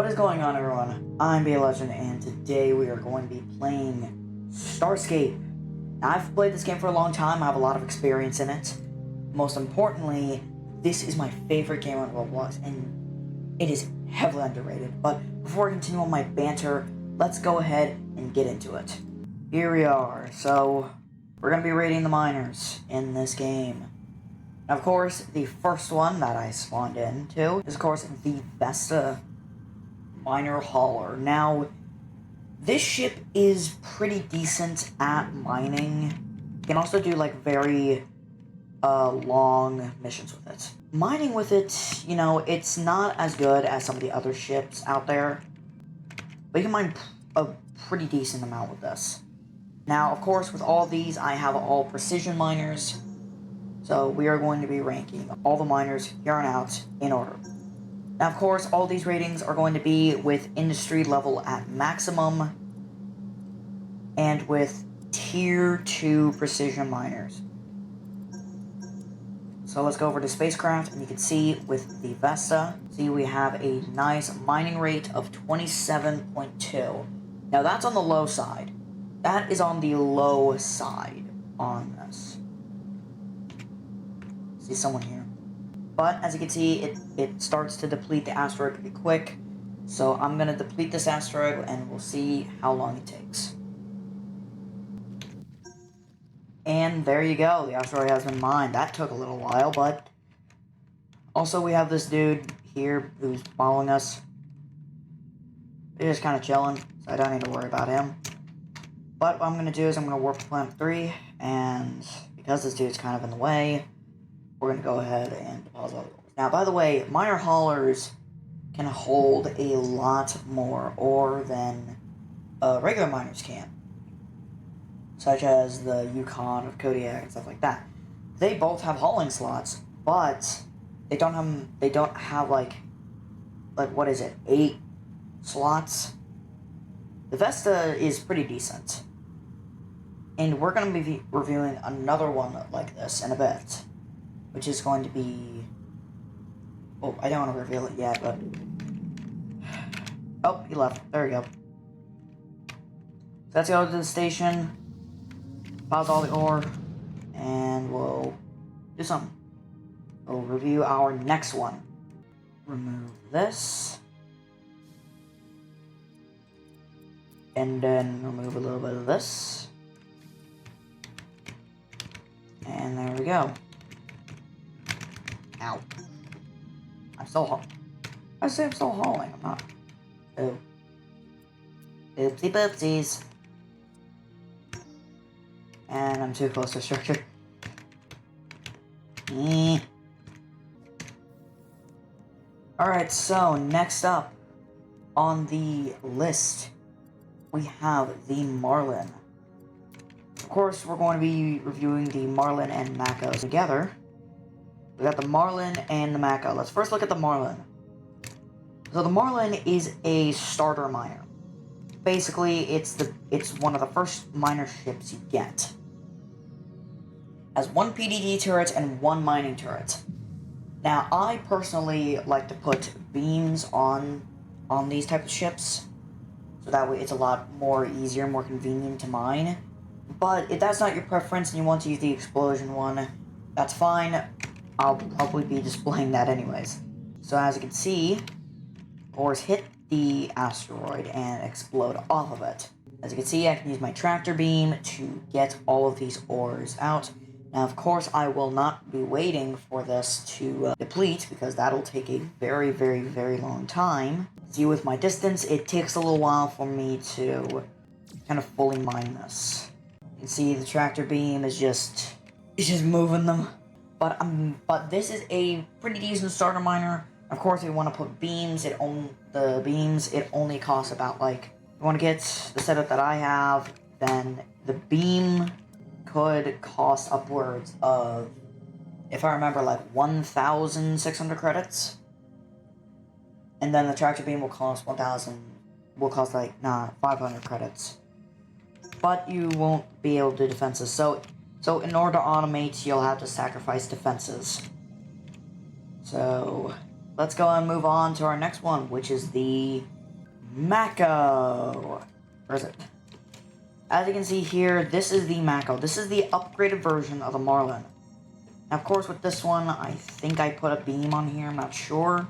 What is going on, everyone? I'm Legend, and today we are going to be playing Starscape. Now, I've played this game for a long time. I have a lot of experience in it. Most importantly, this is my favorite game on Roblox, and it is heavily underrated. But before I continue on my banter, let's go ahead and get into it. Here we are. So, we're going to be raiding the miners in this game. Now, of course, the first one that I spawned into is, of course, the Vesta miner hauler. Now, this ship is pretty decent at mining. You can also do like very long missions with it. Mining with it, you know, it's not as good as some of the other ships out there, but you can mine a pretty decent amount with this. Now, of course, with all these, I have all precision miners, so we are going to be ranking all the miners here on out in order. Now, of course, all these ratings are going to be with industry level at maximum and with tier 2 precision miners. So let's go over to spacecraft, and you can see with the Vesta, we have a nice mining rate of 27.2. Now, that's on the low side. That is on the low side on this. See someone here. But, as you can see, it starts to deplete the asteroid pretty quick. So I'm going to deplete this asteroid, and we'll see how long it takes. And there you go. The asteroid has been mined. That took a little while, but... Also, we have this dude here who's following us. He's just kind of chilling, so I don't need to worry about him. But what I'm going to do is I'm going to warp to Planet 3, and because this dude's kind of in the way, we're going to go ahead and deposit all the ores. Now, by the way, miner haulers can hold a lot more ore than regular miners can. Such as the Yukon or Kodiak and stuff like that. They both have hauling slots, but they don't have like what is it, 8 slots? The Vesta is pretty decent. And we're going to be reviewing another one like this in a bit, which is going to be... Oh, I don't want to reveal it yet, but... Oh, he left. There we go. So let's go to the station, pause all the ore, and we'll do something. We'll review our next one. Remove this. And then remove a little bit of this. And there we go. Ow. I'm still hauling. I say I'm still hauling. I'm not. Oh. Oopsie boopsies. And I'm too close to structure. Alright, so next up on the list, we have the Marlin. Of course, we're going to be reviewing the Marlin and Mako together. We got the Marlin and the Mako. Let's first look at the Marlin. So the Marlin is a starter miner. Basically, it's one of the first miner ships you get. Has 1 PDD turret and 1 mining turret. Now, I personally like to put beams on these type of ships, so that way it's a lot more easier, more convenient to mine. But if that's not your preference and you want to use the explosion one, that's fine. I'll probably be displaying that anyways. So as you can see, ores hit the asteroid and explode off of it. As you can see, I can use my tractor beam to get all of these ores out. Now, of course, I will not be waiting for this to deplete, because that'll take a very, very, very long time. See, with my distance, it takes a little while for me to kind of fully mine this. You can see the tractor beam is just moving them. But this is a pretty decent starter miner. Of course, if you want to put beams, it only costs about like, if you want to get the setup that I have, then the beam could cost upwards of, if I remember, like 1,600 credits. And then the tractor beam will cost 500 credits. But you won't be able to do defenses. So in order to automate, you'll have to sacrifice defenses. So let's go and move on to our next one, which is the Mako. Where is it? As you can see here, this is the Mako. This is the upgraded version of the Marlin. Now, of course, with this one, I think I put a beam on here. I'm not sure.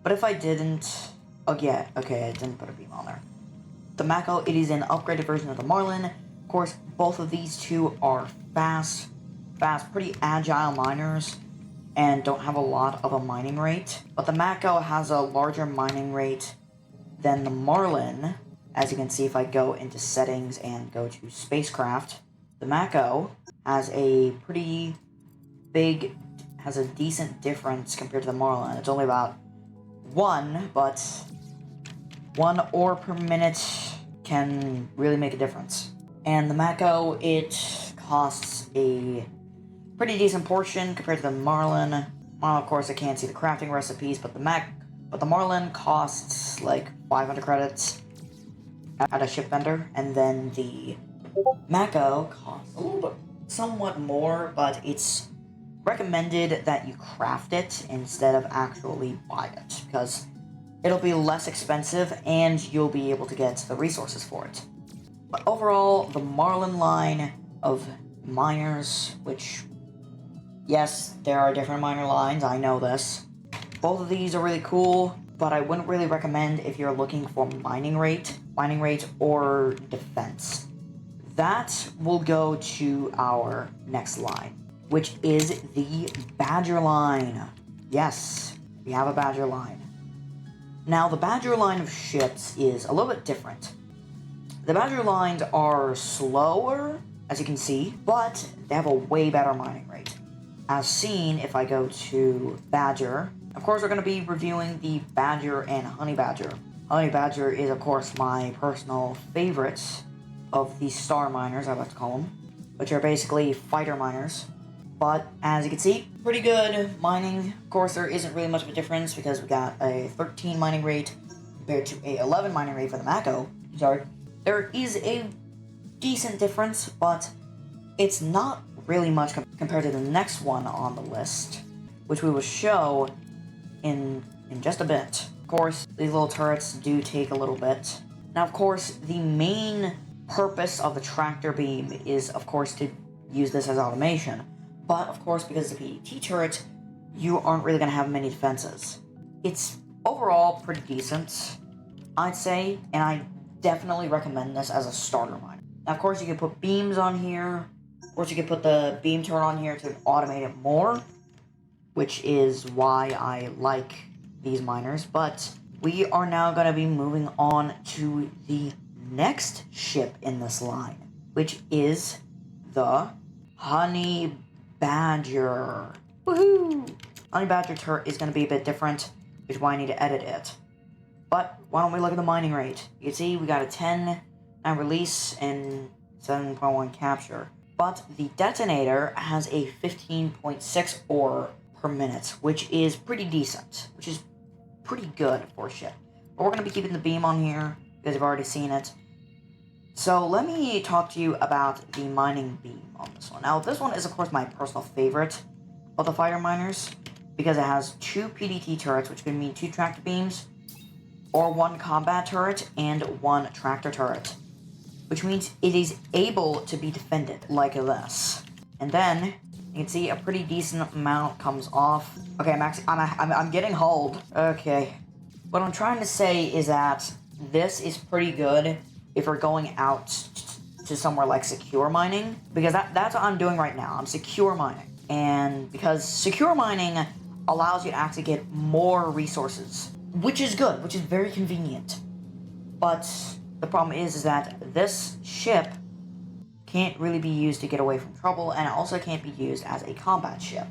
But if I didn't... Oh, yeah. Okay, I didn't put a beam on there. The Mako, it is an upgraded version of the Marlin. Of course, both of these two are fast, pretty agile miners, and don't have a lot of a mining rate. But the Mako has a larger mining rate than the Marlin. As you can see, if I go into settings and go to spacecraft, the Mako has a pretty big, has a decent difference compared to the Marlin. It's only about 1, but 1 ore per minute can really make a difference. And the Mako, it costs a pretty decent portion compared to the Marlin. Well, of course, I can't see the crafting recipes, but the Marlin costs like 500 credits at a ship vendor, and then the Mako costs a little bit, somewhat more, but it's recommended that you craft it instead of actually buy it, because it'll be less expensive and you'll be able to get the resources for it. But overall, the Marlin line of miners, which, yes, there are different miner lines, I know this. Both of these are really cool, but I wouldn't really recommend if you're looking for mining rate or defense. That will go to our next line, which is the Badger line. Yes, we have a Badger line. Now, the Badger line of ships is a little bit different. The Badger lines are slower, as you can see, but they have a way better mining rate. As seen, if I go to Badger, of course we're going to be reviewing the Badger and Honey Badger. Honey Badger is, of course, my personal favorite of the star miners, I like to call them, which are basically fighter miners. But, as you can see, pretty good mining. Of course, there isn't really much of a difference because we got a 13 mining rate compared to a 11 mining rate for the Mako. Sorry. There is a decent difference, but it's not really much compared to the next one on the list, which we will show in just a bit. Of course, these little turrets do take a little bit. Now, of course, the main purpose of the tractor beam is, of course, to use this as automation. But, of course, because it's a PDT turret, you aren't really going to have many defenses. It's overall pretty decent, I'd say, and I definitely recommend this as a starter miner. Now, of course, you can put beams on here. Of course, you can put the beam turret on here to automate it more, which is why I like these miners. But we are now going to be moving on to the next ship in this line, which is the Honey Badger. Woohoo! Honey Badger turret is going to be a bit different, which is why I need to edit it. But why don't we look at the mining rate? You can see we got a 10 release and 7.1 capture. But the detonator has a 15.6 ore per minute, which is pretty decent, which is pretty good for a ship. But we're going to be keeping the beam on here, because you've already seen it. So let me talk to you about the mining beam on this one. Now, this one is, of course, my personal favorite of the fighter miners, because it has 2 PDT turrets, which can mean 2 tractor beams, or 1 combat turret and 1 tractor turret, which means it is able to be defended like this. And then you can see a pretty decent amount comes off. Okay, I'm getting hulled. Okay, what I'm trying to say is that this is pretty good if we're going out to somewhere like secure mining, because that's what I'm doing right now. I'm secure mining, and because secure mining allows you to actually get more resources, which is good, which is very convenient. But the problem is that this ship can't really be used to get away from trouble, and it also can't be used as a combat ship.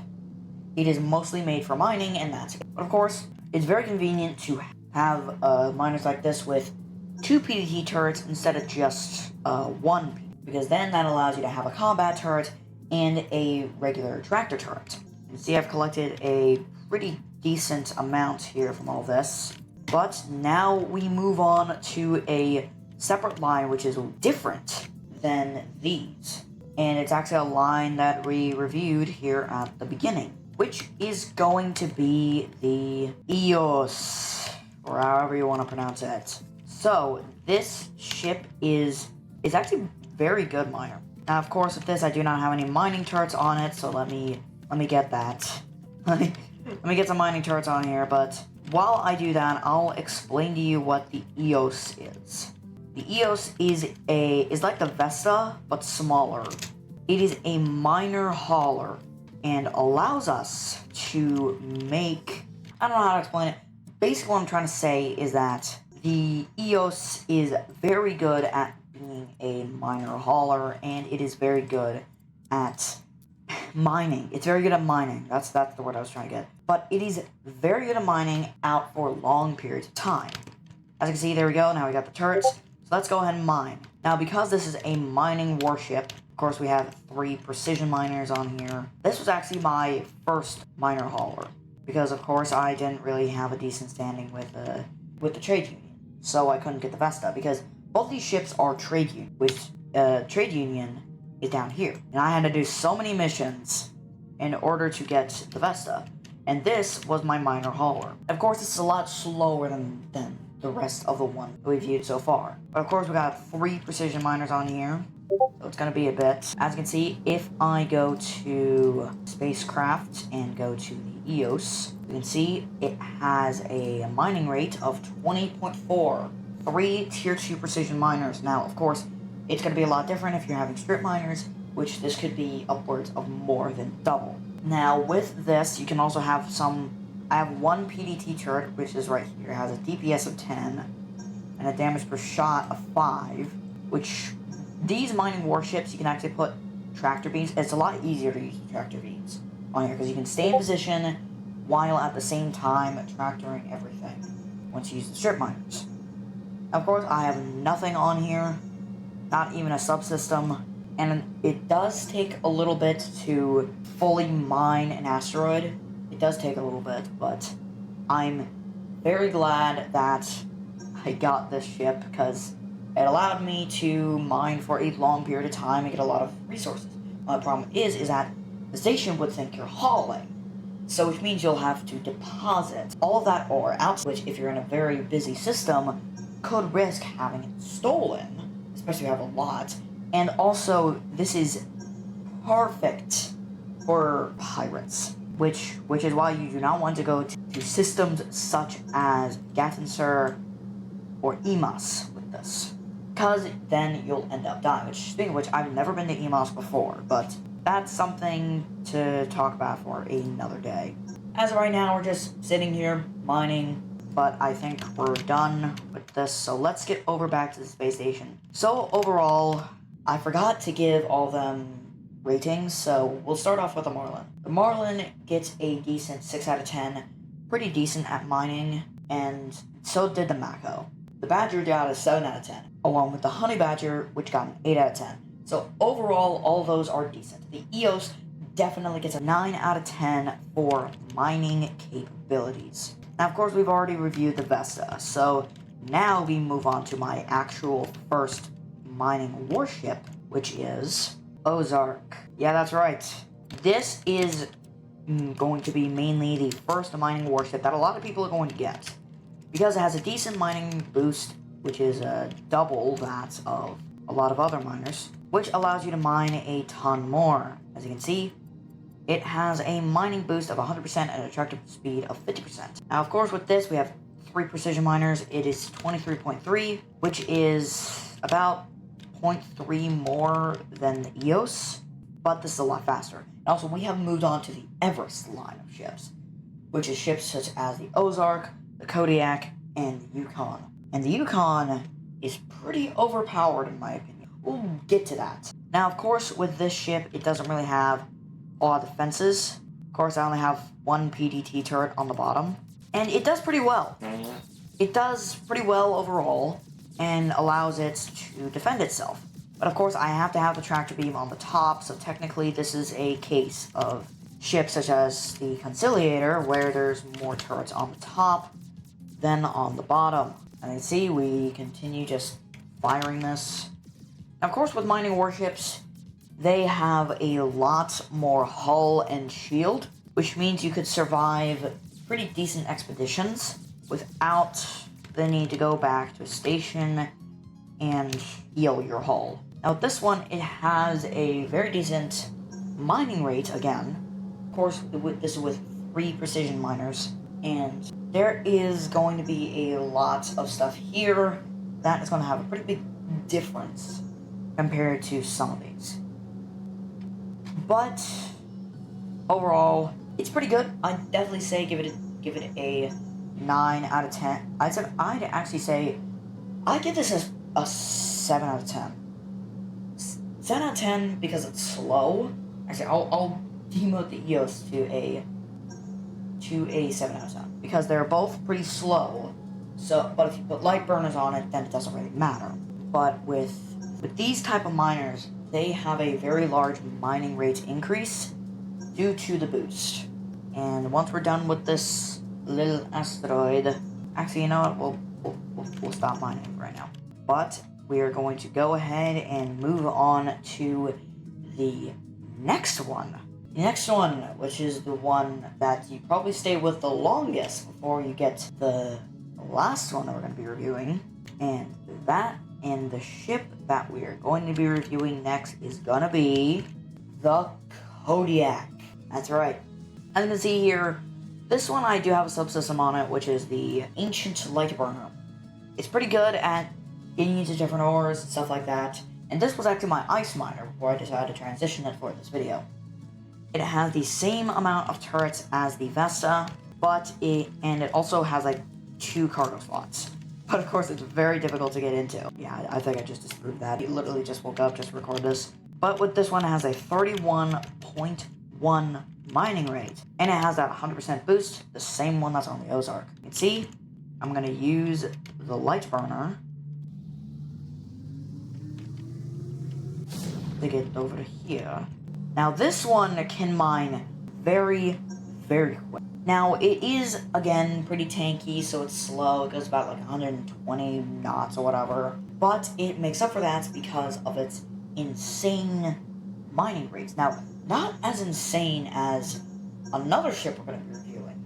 It is mostly made for mining, and that's it. But of course, it's very convenient to have miners like this with 2 PDT turrets instead of just 1, because then that allows you to have a combat turret and a regular tractor turret. You can see I've collected a pretty decent amount here from all this. But now we move on to a separate line which is different than these. And it's actually a line that we reviewed here at the beginning. which is going to be the EOS, or however you want to pronounce it. So this ship is actually very good miner. Now, of course, with this, I do not have any mining turrets on it, so let me get that. let me get some mining turrets on here, but while I do that, I'll explain to you what the EOS is. The EOS is like the Vesta, but smaller. It is a miner hauler and allows us to make... I don't know how to explain it. Basically, what I'm trying to say is that the EOS is very good at being a miner hauler, and it is very good at mining. It's very good at mining. That's the word I was trying to get. But it is very good at mining out for long periods of time. As you can see, there we go. Now we got the turrets. So let's go ahead and mine. Now, because this is a mining warship, of course, we have 3 precision miners on here. This was actually my first miner hauler, because of course I didn't really have a decent standing with the trade union, so I couldn't get the Vesta, because both these ships are trade union, which trade union is down here, and I had to do so many missions in order to get the Vesta, and this was my miner hauler. Of course, this is a lot slower than the rest of the one we've viewed so far, but of course we got 3 precision miners on here. So it's going to be a bit. As you can see, if I go to spacecraft and go to the EOS, you can see it has a mining rate of 20.4. 3 tier 2 precision miners. Now, of course, it's going to be a lot different if you're having strip miners, which this could be upwards of more than double. Now, with this, you can also have some... I have 1 PDT turret, which is right here. It has a DPS of 10 and a damage per shot of 5, which... These mining warships, you can actually put tractor beams. It's a lot easier to use the tractor beams on here, because you can stay in position while at the same time tractoring everything once you use the strip miners. Of course, I have nothing on here, not even a subsystem, and it does take a little bit to fully mine an asteroid. It does take a little bit, but I'm very glad that I got this ship, because it allowed me to mine for a long period of time and get a lot of resources. The problem is that the station would think you're hauling, so which means you'll have to deposit all of that ore out, which if you're in a very busy system, could risk having it stolen, especially if you have a lot. And also, this is perfect for pirates, which is why you do not want to go to systems such as Gatensur or EMAS with this, because then you'll end up dying. Which, speaking of which, I've never been to EMAS before, but that's something to talk about for another day. As of right now, we're just sitting here mining, but I think we're done with this, so let's get over back to the space station. So overall, I forgot to give all of them ratings, so we'll start off with the Marlin. The Marlin gets a decent 6 out of 10, pretty decent at mining, and so did the Mako. The Badger got a 7 out of 10, along with the Honey Badger, which got an 8 out of 10. So overall, all of those are decent. The EOS definitely gets a 9 out of 10 for mining capabilities. Now, of course, we've already reviewed the Vesta, so now we move on to my actual first mining warship, which is Ozark. Yeah, that's right. This is going to be mainly the first mining warship that a lot of people are going to get, because it has a decent mining boost, which is double that of a lot of other miners, which allows you to mine a ton more. As you can see, it has a mining boost of 100% and an attractive speed of 50%. Now, of course, with this, we have 3 precision miners. It is 23.3, which is about 0.3 more than the EOS, but this is a lot faster. And also, we have moved on to the Everest line of ships, which is ships such as the Ozark, the Kodiak, and the Yukon. And the Yukon is pretty overpowered, in my opinion. We'll get to that. Now, of course, with this ship, it doesn't really have a lot of defenses. Of course, I only have 1 PDT turret on the bottom, and it does pretty well. It does pretty well overall, and allows it to defend itself. But of course, I have to have the tractor beam on the top, so technically this is a case of ships such as the Conciliator, where there's more turrets on the top than on the bottom. And you can see, we continue just firing this. Now, of course, with mining warships, they have a lot more hull and shield, which means you could survive pretty decent expeditions without the need to go back to a station and heal your hull. Now with this one, it has a very decent mining rate again. Of course, this is with 3 precision miners, and there is going to be a lot of stuff here that is going to have a pretty big difference compared to some of these. But overall, it's pretty good. I'd definitely say give it a 9 out of 10. I'd actually say I'd give this a 7 out of 10. 7 out of 10 because it's slow. Actually, I'll demote the EOS to a 7 out of 10 because they're both pretty slow. So, but if you put light burners on it, then it doesn't really matter. But with these type of miners, they have a very large mining rate increase due to the boost. And once we're done with this little asteroid, actually, you know what? We'll stop mining right now. But we are going to go ahead and move on to the next one. The next one, which is the one that you probably stay with the longest before you get the last one that we're going to be reviewing. And the ship that we are going to be reviewing next is going to be the Kodiak. That's right. As you can see here, this one I do have a subsystem on it, which is the Ancient Light Burner. It's pretty good at getting into different ores and stuff like that. And this was actually my ice miner before I decided to transition it for this video. It has the same amount of turrets as the Vesta, and it also has like 2 cargo slots. But of course, it's very difficult to get into. Yeah, I think I just disproved that. You literally just woke up just to record this. But with this one, it has a 31.1 mining rate, and it has that 100% boost, the same one that's on the Ozark. You can see, I'm gonna use the light burner to get over to here. Now this one can mine very, very quick. Now it is, again, pretty tanky, so it's slow. It goes about like 120 knots or whatever. But it makes up for that because of its insane mining rates. Now, not as insane as another ship we're going to be reviewing,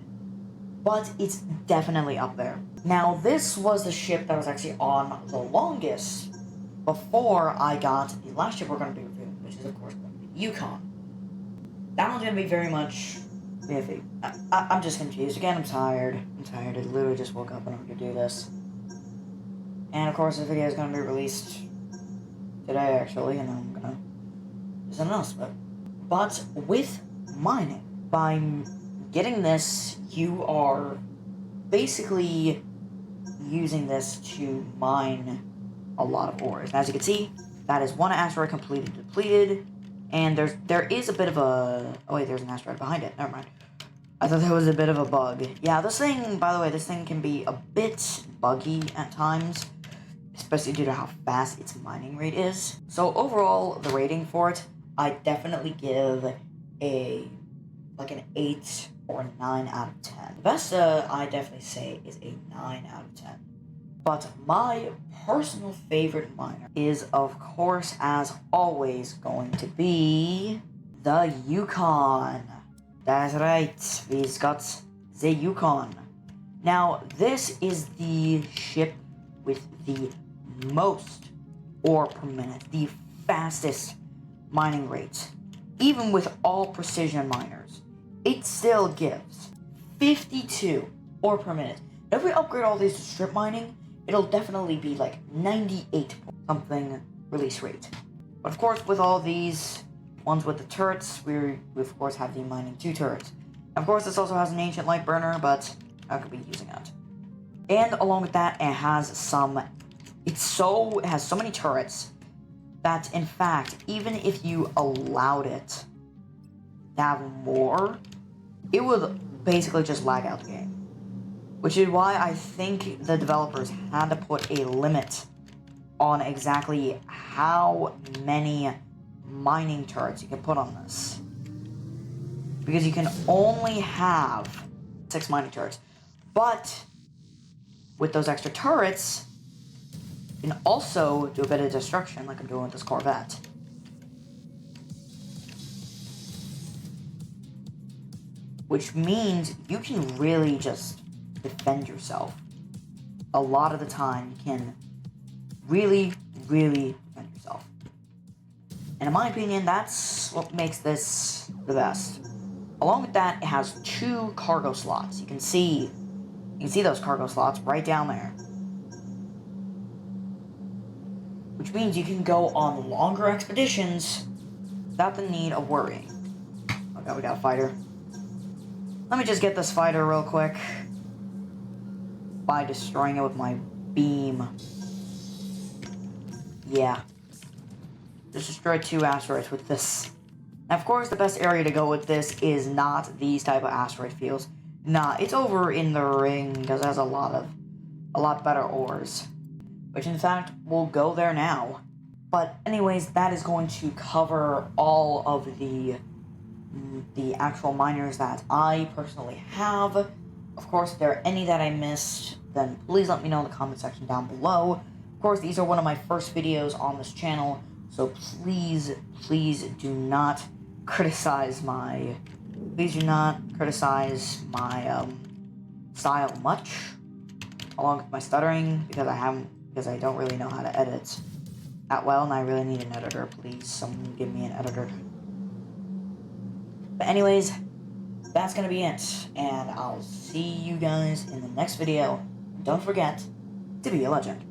but it's definitely up there. Now, this was the ship that was actually on the longest before I got the last ship we're going to be reviewing, which is, of course, going to be the Yukon. That one's going to be very much iffy. I'm just confused. Again, I'm tired. I literally just woke up in order to do this. And, of course, this video is going to be released today, actually, and I'm going to do something else. But with mining, by getting this, you are basically using this to mine a lot of ores. As you can see, that is 1 asteroid completely depleted, and there is a bit of a... Oh wait, there's an asteroid behind it. Never mind. I thought there was a bit of a bug. Yeah, this thing, by the way, this thing can be a bit buggy at times, especially due to how fast its mining rate is. So overall, the rating for it, I definitely give an 8 or 9 out of 10. Vesta, I definitely say, is a 9 out of 10. But my personal favorite miner is, of course, as always, going to be the Yukon. That's right, we've got the Yukon. Now, this is the ship with the most ore per minute, the fastest mining rate. Even with all precision miners, it still gives 52 ore per minute. If we upgrade all these to strip mining, it'll definitely be like 98 something release rate. But of course, with all these ones with the turrets, we of course have the mining 2 turrets. Of course, this also has an ancient light burner, but I could be using it. And along with that, it has it has so many turrets that, in fact, even if you allowed it to have more, it would basically just lag out the game. Which is why I think the developers had to put a limit on exactly how many mining turrets you can put on this. Because you can only have 6 mining turrets. But with those extra turrets, you can also do a bit of destruction like I'm doing with this Corvette. which means you can really just defend yourself. A lot of the time, you can really defend yourself. And in my opinion, that's what makes this the best. Along with that, it has 2 cargo slots. You can see those cargo slots right down there. Which means you can go on longer expeditions without the need of worrying. Oh god, we got a fighter. Let me just get this fighter real quick by destroying it with my beam. Yeah. Just destroyed 2 asteroids with this. Now, of course, the best area to go with this is not these type of asteroid fields. Nah, it's over in the ring because it has a lot better ores. Which, in fact, we'll go there now. But anyways, that is going to cover all of the actual miners that I personally have. Of course, if there are any that I missed, then please let me know in the comment section down below. Of course, these are one of my first videos on this channel, so please do not criticize my style much, along with my stuttering, because I don't really know how to edit that well, and I really need an editor. Please, someone give me an editor. But anyways, that's gonna be it, and I'll see you guys in the next video. Don't forget to be a legend.